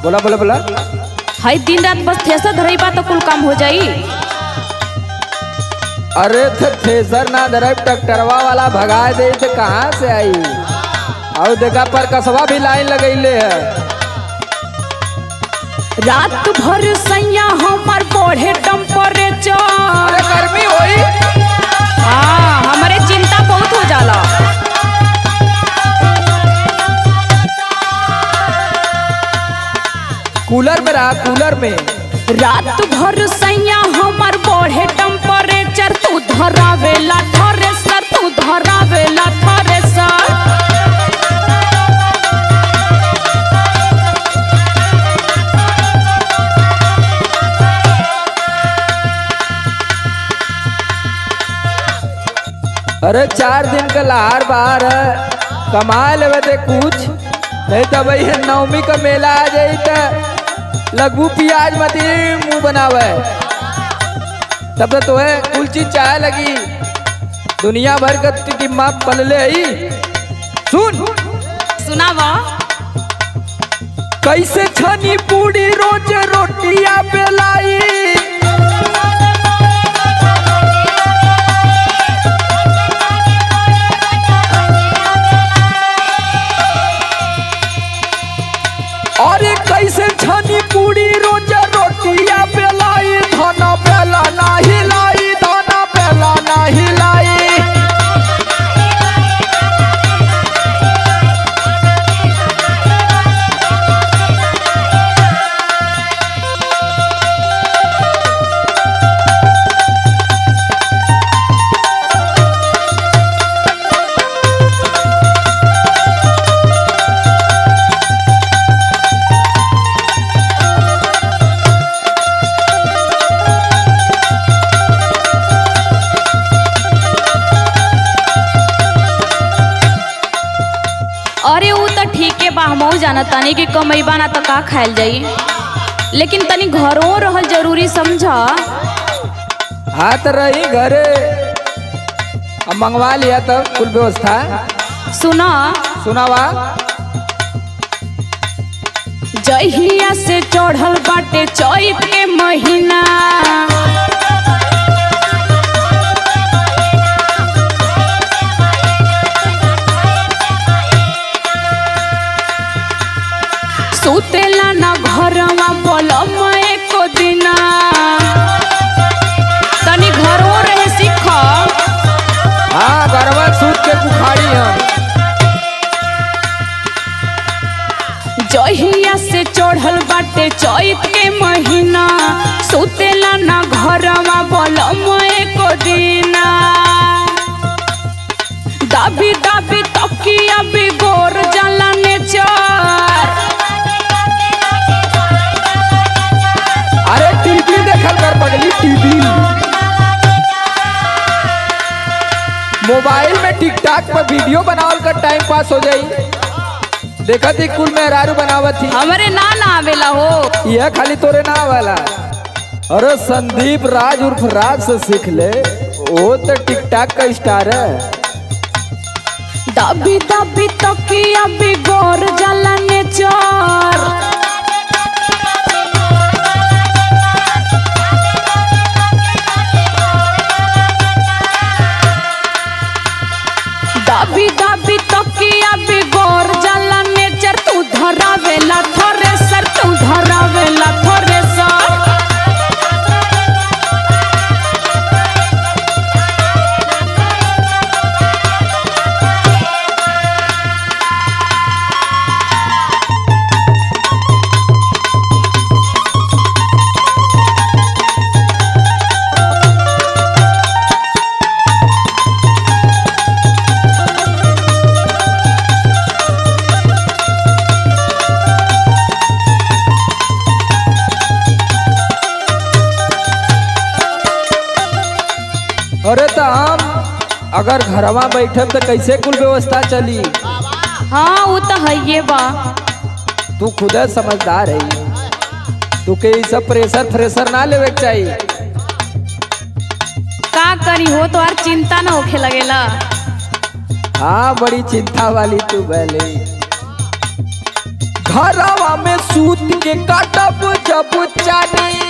बोला बोला बोला। हई दिन रात बस थ्रेसर धरई बा तो कुल काम हो जाई। अरे थ्रेसर ना धरब ट्रैक्टरवा वाला भगा दे तो कहाँ से आई। और देखा पर कसवा भी लाइन लगैले है। रात भर सैया हमार बढ़े टेम्परेचर। अरे गर्मी होई। हाँ हमारे चिंता बहुत हो जाला। कूलर में रहा, कूलर में। रात भर सैया हमार बढ़े टेम्परेचर। तू धरावेला थ्रेसर, तू धरावेला थ्रेसर। अरे 4 दिन का लहार बाहर है, कमा लेवे दे कुछ, नहीं तो भाई नवमी का मेला आ जाई तो लगू प्याज मत मुँह बनावे। तब तो है कुल चीज चाहे लगी, दुनिया भर का टिम्मा पलले ही। सुन सुनावा। कैसे छनी पूरी रोज रोटियां बेलाई। अरे कैसे छनी पूरी रोज रोटियां बेलाई। धना बेला ना हिलाई, धना बेला ना हिलाई। अरे वो तो ठीक है बा, हमहू जाना तानी कि कमैबा ना तो का खायल जाई, लेकिन तनी घरों रहल जरूरी समझा। हाथ रही घरे, अब मंगवा लिया तो कुल व्यवस्था। सुना सुनावा। जहिया से चढ़ल बाटे चैत के महीना। सुतेला ना घरवा बोलम एको दिना। तनी घरों रहे सीख। हाँ गरबा सूत के बुखारी हम। जहिया से चढ़ल बाटे चैत के महीना। सुतेला ना घरवा बोलम एको दिना। दाबी दाबी तकिया बिगोर जाला नेचर। अरे टीवी देखल कर पगली, टीवी। मोबाइल में टिकटॉक पर वीडियो बनावल कर टाइम पास हो जाई। देखा थी कुल मेहरारू बनावत थी। हमरे ना आवेला हो। यह खाली तोरे ना वाला। अरे संदीप राज उर्फ राज से सीख ले, वो तो टिकटॉक का स्टार है। दाबी दाबी तकिया बिगोर जाला नेचर। दाबी दाबी तकिया बिगोर जाला नेचर। तू धरावेला थ्रेसर, तू धरावेला थ्रेसर। अरे तो हम अगर घरवा बैठे तो कैसे कुल व्यवस्था चली। हाँ वो तो है ये बा। तू खुद समझदार है, तू के ई सब प्रेशर फ्रेशर ना लेवे के चाहिए। का करी हो तो यार चिंता ना होखे लगेला। हाँ बड़ी चिंता वाली तू भले। घरवा में सूत के काटब जब चानी